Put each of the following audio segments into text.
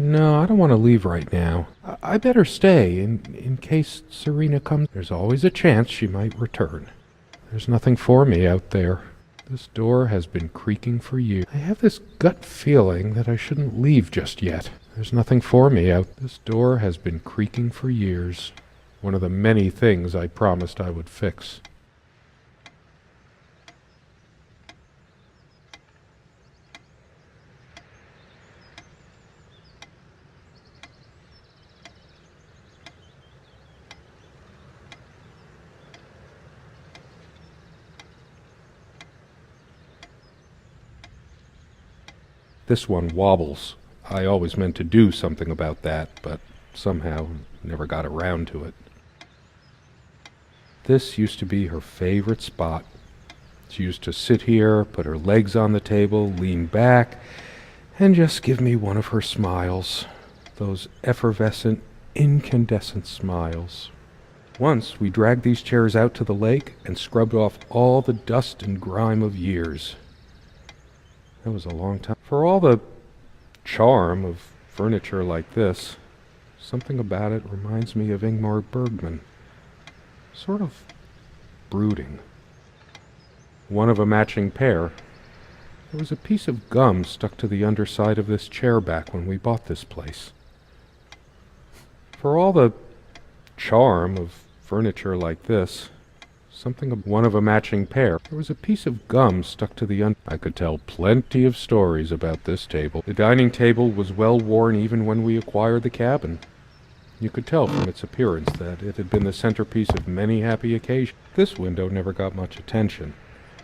No, I don't want to leave right now. I better stay in case Serena comes. There's always a chance she might return. There's nothing for me out there. This door has been creaking for years. I have this gut feeling that I shouldn't leave just yet. There's nothing for me out. This door has been creaking for years. One of the many things I promised I would fix. This one wobbles. I always meant to do something about that, but somehow never got around to it. This used to be her favorite spot. She used to sit here, put her legs on the table, lean back, and just give me one of her smiles. Those effervescent, incandescent smiles. Once we dragged these chairs out to the lake and scrubbed off all the dust and grime of years. That was a long time. For all the charm of furniture like this, something about it reminds me of Ingmar Bergman. Sort of brooding. One of a matching pair. There was a piece of gum stuck to the underside of this chair back when we bought this place. For all the charm of furniture like this, one of a matching pair. There was a piece of gum stuck to the I could tell plenty of stories about this table. The dining table was well worn even when we acquired the cabin. You could tell from its appearance that it had been the centerpiece of many happy occasions. This window never got much attention.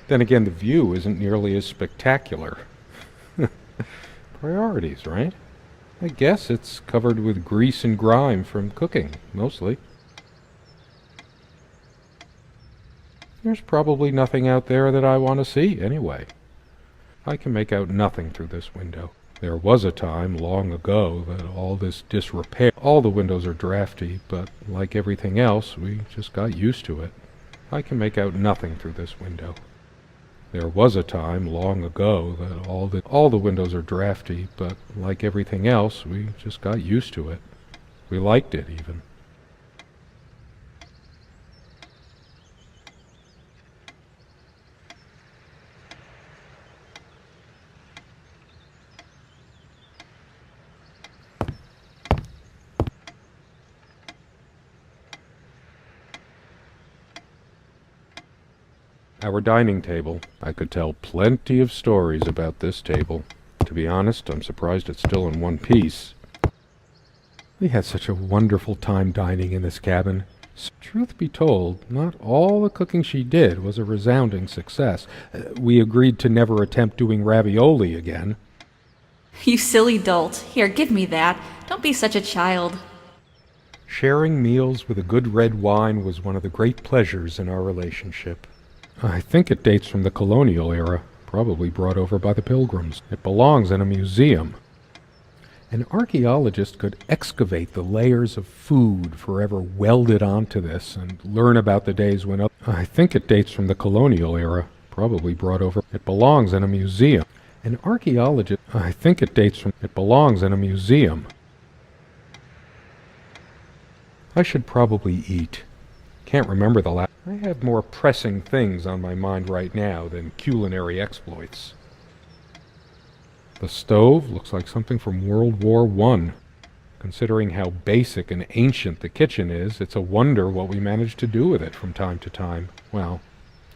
Then again, the view isn't nearly as spectacular. Priorities, right? I guess it's covered with grease and grime from cooking, mostly. There's probably nothing out there that I want to see, anyway. I can make out nothing through this window. There was a time, long ago, that all this disrepair... All the windows are drafty, but like everything else, we just got used to it. I can make out nothing through this window. There was a time, long ago, that all the windows are drafty, but like everything else, we just got used to it. We liked it, even. Our dining table. I could tell plenty of stories about this table. To be honest, I'm surprised it's still in one piece. We had such a wonderful time dining in this cabin. Truth be told, not all the cooking she did was a resounding success. We agreed to never attempt doing ravioli again. You silly dolt. Here, give me that. Don't be such a child. Sharing meals with a good red wine was one of the great pleasures in our relationship. I think it dates from the colonial era, probably brought over by the Pilgrims. It belongs in a museum. An archaeologist could excavate the layers of food forever welded onto this and learn about the days when... I think it dates from the colonial era, probably brought over... It belongs in a museum. An archaeologist... I think it dates from... It belongs in a museum. I should probably eat. Can't remember the last... I have more pressing things on my mind right now than culinary exploits. The stove looks like something from World War I. Considering how basic and ancient the kitchen is, it's a wonder what we managed to do with it from time to time. Well,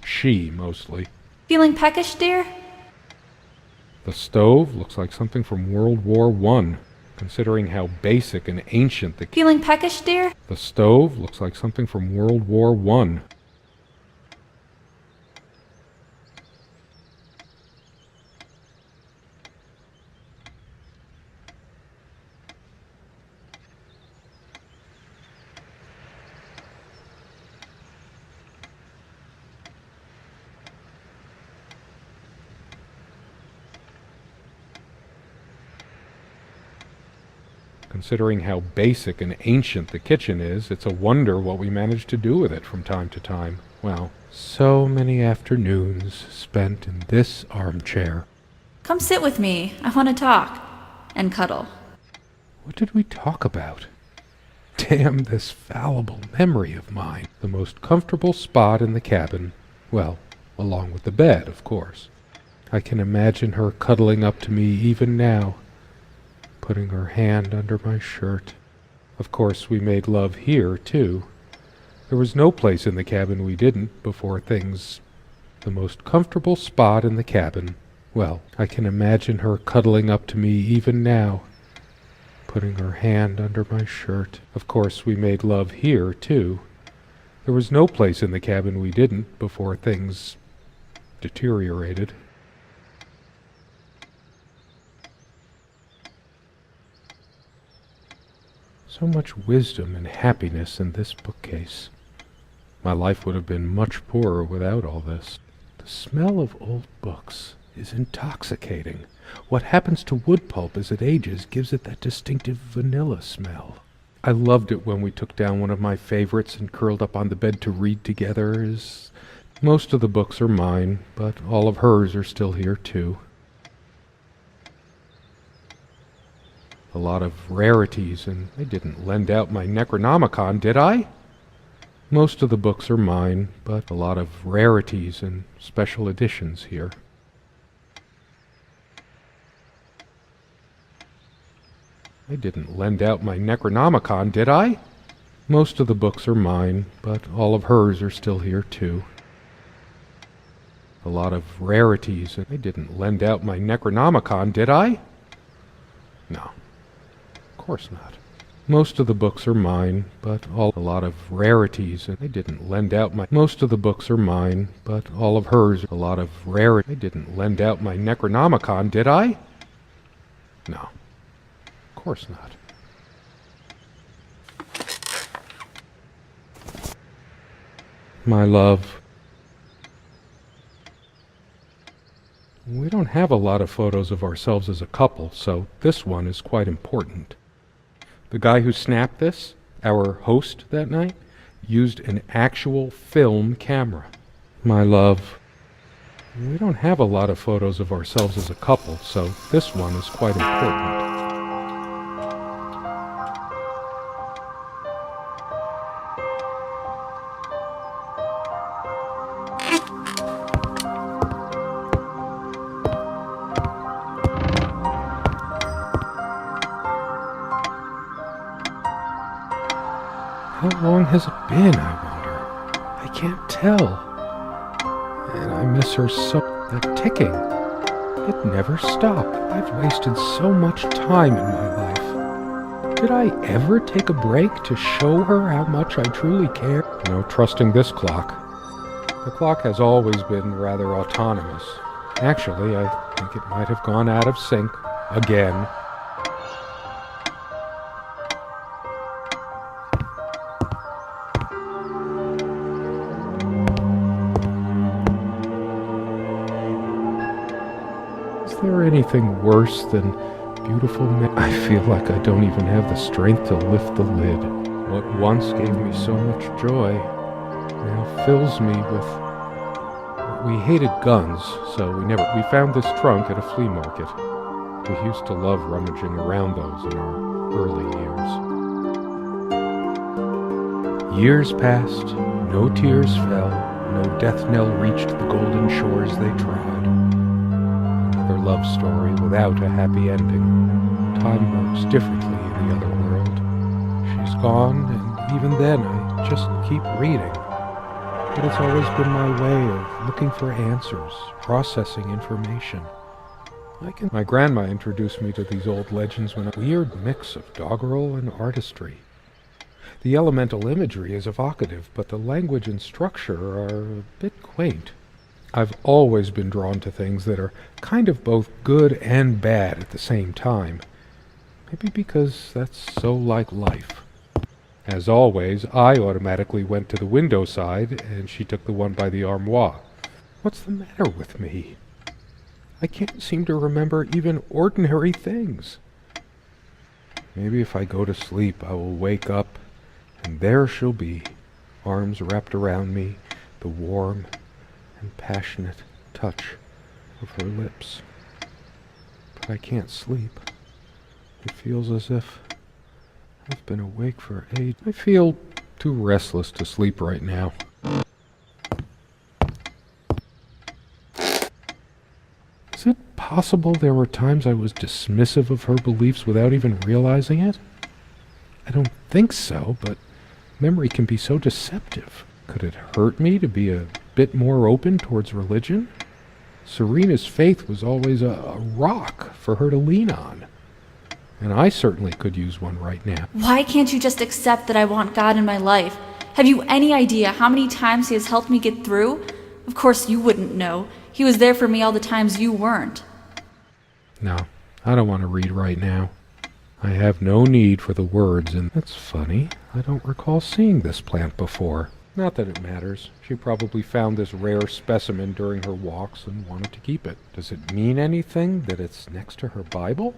she mostly. Feeling peckish, dear? The stove looks like something from World War I. Considering how basic and ancient the... Feeling peckish, dear? The stove looks like something from World War I. Considering how basic and ancient the kitchen is, it's a wonder what we managed to do with it from time to time. Well, so many afternoons spent in this armchair. Come sit with me. I want to talk. And cuddle. What did we talk about? Damn this fallible memory of mine. The most comfortable spot in the cabin. Well, along with the bed, of course. I can imagine her cuddling up to me even now, putting her hand under my shirt. Of course, we made love here, too. There was no place in the cabin we didn't before things... The most comfortable spot in the cabin. Well, I can imagine her cuddling up to me even now, putting her hand under my shirt. Of course, we made love here, too. There was no place in the cabin we didn't before things deteriorated. So much wisdom and happiness in this bookcase. My life would have been much poorer without all this. The smell of old books is intoxicating. What happens to wood pulp as it ages gives it that distinctive vanilla smell. I loved it when we took down one of my favorites and curled up on the bed to read together. Most of the books are mine, but all of hers are still here too. A lot of rarities, and I didn't lend out my Necronomicon, did I? Most of the books are mine, but a lot of rarities and special editions here. I didn't lend out my Necronomicon, did I? Most of the books are mine, but all of hers are still here too. A lot of rarities, and I didn't lend out my Necronomicon, did I? No, of course not. Most of the books are mine, but a lot of rarities, and I didn't lend out my... Most of the books are mine, but all of hers, a lot of rarities. I didn't lend out my Necronomicon, did I? No, of course not. My love, we don't have a lot of photos of ourselves as a couple, so this one is quite important. The guy who snapped this, our host that night, used an actual film camera. My love, we don't have a lot of photos of ourselves as a couple, so this one is quite important. How long has it been, I wonder? I can't tell. And I miss her so... That ticking. It never stopped. I've wasted so much time in my life. Did I ever take a break to show her how much I truly care? No trusting this clock. The clock has always been rather autonomous. Actually, I think it might have gone out of sync. Again. Is there anything worse than beautiful men? I feel like I don't even have the strength to lift the lid. What once gave me so much joy now fills me with... We hated guns, so we found this trunk at a flea market. We used to love rummaging around those in our early years. Years passed, no tears fell, no death knell reached the golden shores they trod. Another love story without a happy ending. Time works differently in the other world. She's gone, and even then I just keep reading. But it's always been my way of looking for answers, processing information. My grandma introduced me to these old legends when a weird mix of doggerel and artistry. The elemental imagery is evocative, but the language and structure are a bit quaint. I've always been drawn to things that are kind of both good and bad at the same time. Maybe because that's so like life. As always, I automatically went to the window side, and she took the one by the armoire. What's the matter with me? I can't seem to remember even ordinary things. Maybe if I go to sleep, I will wake up, and there she'll be, arms wrapped around me, the warm and passionate touch of her lips. But I can't sleep. It feels as if I've been awake for 8. I feel too restless to sleep right now. Is it possible there were times I was dismissive of her beliefs without even realizing it? I don't think so, but memory can be so deceptive. Could it hurt me to be a bit more open towards religion? Serena's faith was always a rock for her to lean on. And I certainly could use one right now. Why can't you just accept that I want God in my life? Have you any idea how many times He has helped me get through? Of course you wouldn't know. He was there for me all the times you weren't. No, I don't want to read right now. I have no need for the words, and that's funny. I don't recall seeing this plant before. Not that it matters. She probably found this rare specimen during her walks and wanted to keep it. Does it mean anything that it's next to her Bible?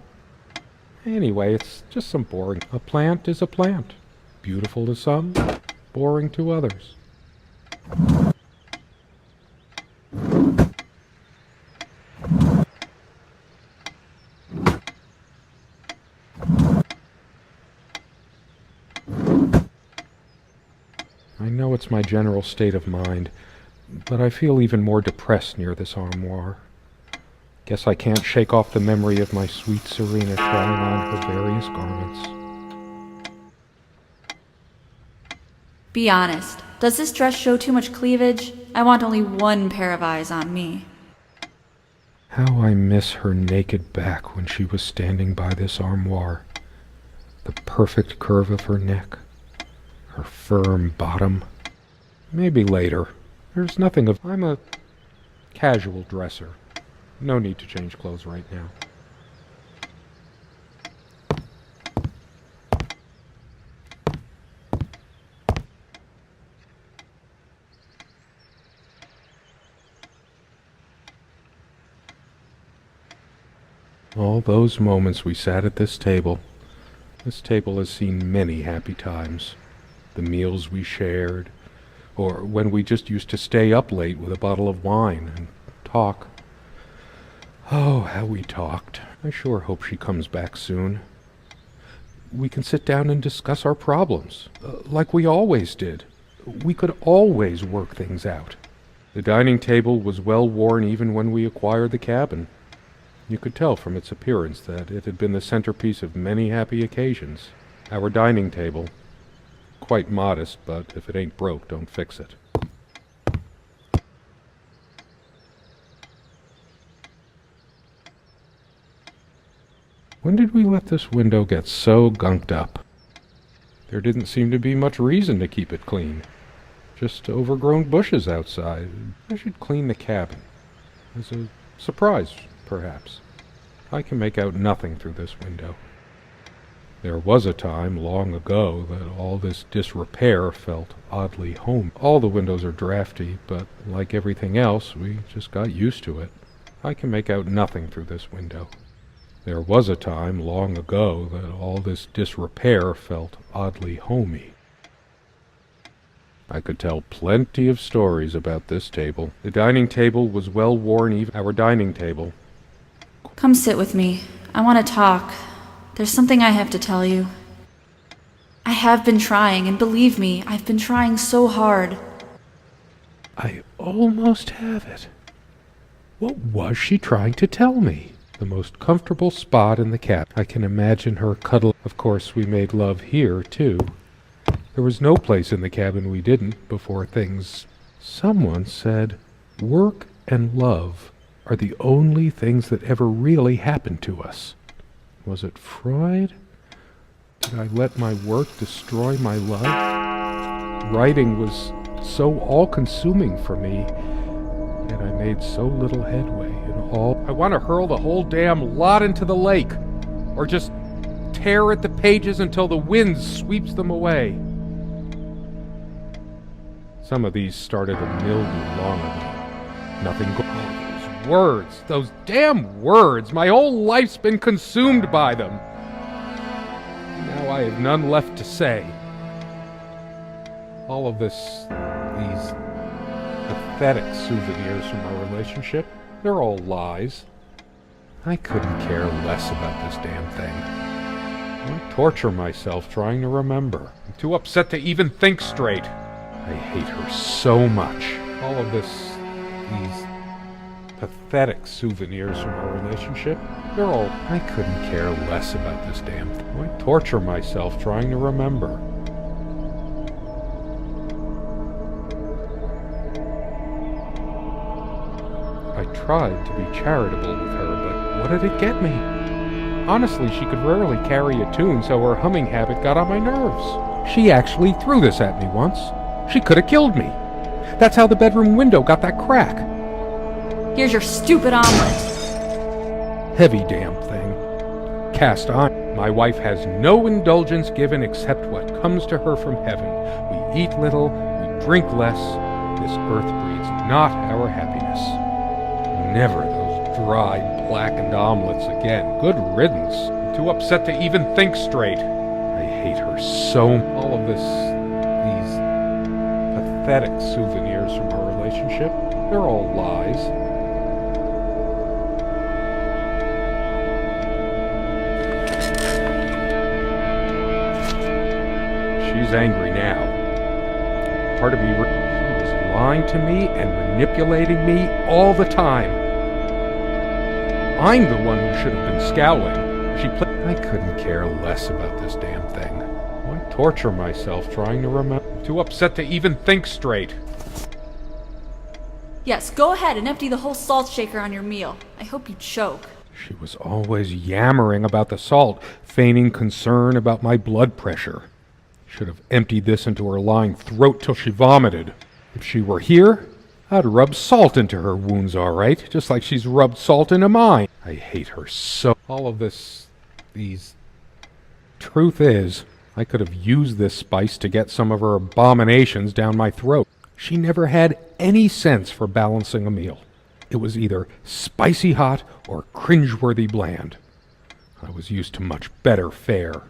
Anyway, it's just some boring. A plant is a plant. Beautiful to some, boring to others. I know it's my general state of mind, but I feel even more depressed near this armoire. Guess I can't shake off the memory of my sweet Serena trying on her various garments. Be honest. Does this dress show too much cleavage? I want only one pair of eyes on me. How I miss her naked back when she was standing by this armoire. The perfect curve of her neck. Her firm bottom. Maybe later. There's nothing of... I'm a casual dresser. No need to change clothes right now. All those moments we sat at this table. This table has seen many happy times. The meals we shared, or when we just used to stay up late with a bottle of wine and talk. Oh, how we talked. I sure hope she comes back soon. We can sit down and discuss our problems, like we always did. We could always work things out. The dining table was well worn even when we acquired the cabin. You could tell from its appearance that it had been the centerpiece of many happy occasions. Our dining table. Quite modest, but if it ain't broke, don't fix it. When did we let this window get so gunked up? There didn't seem to be much reason to keep it clean. Just overgrown bushes outside. I should clean the cabin. As a surprise, perhaps. I can make out nothing through this window. There was a time, long ago, that all this disrepair felt oddly home. All the windows are drafty, but like everything else, we just got used to it. I can make out nothing through this window. There was a time, long ago, that all this disrepair felt oddly homey. I could tell plenty of stories about this table. The dining table was well worn, even our dining table. Come sit with me. I want to talk. There's something I have to tell you. I have been trying, and believe me, I've been trying so hard. I almost have it. What was she trying to tell me? The most comfortable spot in the cabin. I can imagine her cuddle. Of course, we made love here, too. There was no place in the cabin we didn't before things... Someone said, work and love are the only things that ever really happened to us. Was it Freud? Did I let my work destroy my love? Writing was so all-consuming for me, and I made so little headway in all... I want to hurl the whole damn lot into the lake, or just tear at the pages until the wind sweeps them away. Some of these started a mildew long ago. Nothing those words, those damn words! My whole life's been consumed by them. Now I have none left to say. All of these pathetic souvenirs from our relationship, they're all lies. I couldn't care less about this damn thing. I torture myself trying to remember. I'm too upset to even think straight. I hate her so much. All of these pathetic souvenirs from our relationship, they're all... I couldn't care less about this damn thing. I torture myself trying to remember. I tried to be charitable with her, but what did it get me? Honestly, she could rarely carry a tune, so her humming habit got on my nerves. She actually threw this at me once. She could have killed me. That's how the bedroom window got that crack. Here's your stupid omelet. Heavy damn thing. Cast iron. My wife has no indulgence given except what comes to her from heaven. We eat little, we drink less. This earth breeds not our happiness. Never those dry, blackened omelets again. Good riddance. I'm too upset to even think straight. I hate her so. All of these pathetic souvenirs from our relationship, they're all lies. She's angry now. Part of me, she was lying to me and manipulating me all the time. I'm the one who should have been scowling. I couldn't care less about this damn thing. Why torture myself trying to remember? I'm too upset to even think straight. Yes, go ahead and empty the whole salt shaker on your meal. I hope you choke. She was always yammering about the salt, feigning concern about my blood pressure. Should have emptied this into her lying throat till she vomited. If she were here, I'd rub salt into her wounds, all right, just like she's rubbed salt into mine. I hate her so. All of these... Truth is, I could have used this spice to get some of her abominations down my throat. She never had any sense for balancing a meal. It was either spicy hot or cringeworthy bland. I was used to much better fare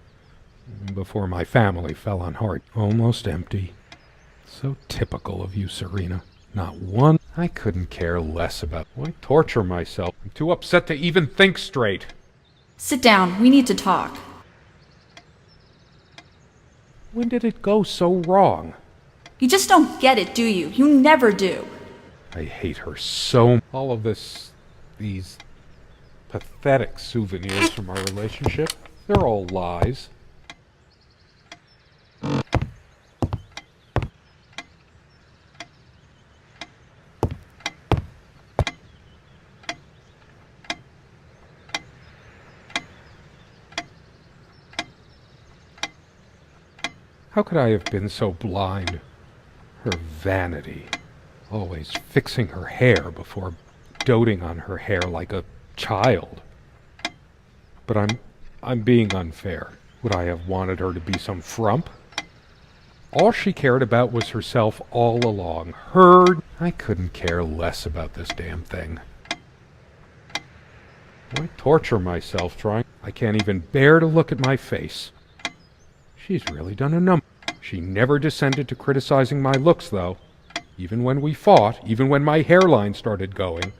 before my family fell on hard. Almost empty. So typical of you, Serena. Not one. I couldn't care less about. Why torture myself? I'm too upset to even think straight. Sit down. We need to talk. When did it go so wrong? You just don't get it, do you? You never do. I hate her so. All of these pathetic souvenirs from our relationship, they're all lies. How could I have been so blind? Her vanity. Always fixing her hair before doting on her hair like a child. But I'm being unfair. Would I have wanted her to be some frump? All she cared about was herself all along. I couldn't care less about this damn thing. Why torture myself trying? I can't even bear to look at my face. She's really done a number. She never descended to criticizing my looks, though. Even when we fought, even when my hairline started going.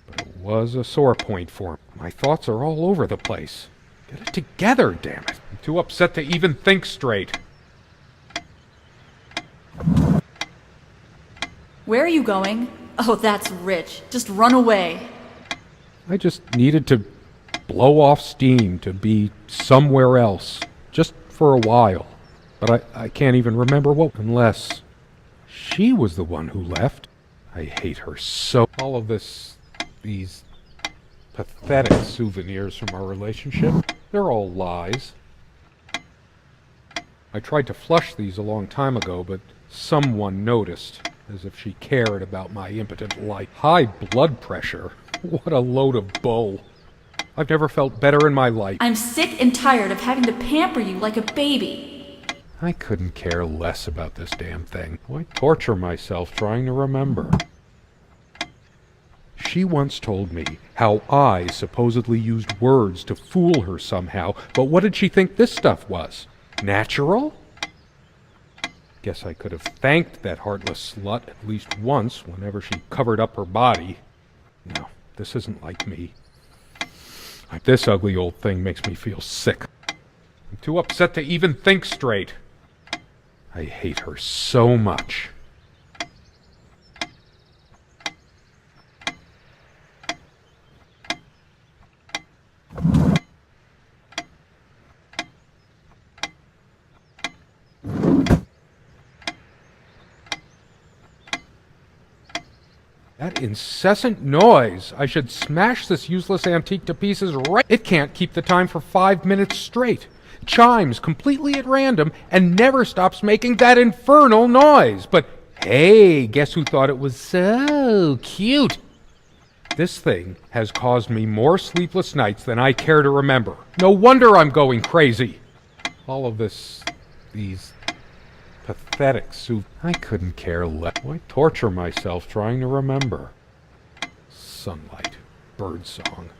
But it was a sore point for me. My thoughts are all over the place. Get it together, damn it. I'm too upset to even think straight. Where are you going? Oh, that's rich. Just run away. I just needed to blow off steam, to be somewhere else. Just for a while. But I can't even remember what, unless she was the one who left. I hate her so. All of these pathetic souvenirs from our relationship, they're all lies. I tried to flush these a long time ago, but someone noticed, as if she cared about my impotent life. High blood pressure? What a load of bull. I've never felt better in my life. I'm sick and tired of having to pamper you like a baby. I couldn't care less about this damn thing. Why torture myself trying to remember? She once told me how I supposedly used words to fool her somehow, but what did she think this stuff was? Natural? Guess I could have thanked that heartless slut at least once whenever she covered up her body. No, this isn't like me. This ugly old thing makes me feel sick. I'm too upset to even think straight. I hate her so much. That incessant noise! I should smash this useless antique to pieces right. It can't keep the time for 5 minutes straight. Chimes completely at random and never stops making that infernal noise. But hey, guess who thought it was so cute? This thing has caused me more sleepless nights than I care to remember. No wonder I'm going crazy. All of these pathetic soup. I couldn't care less. Why torture myself trying to remember? Sunlight, birdsong,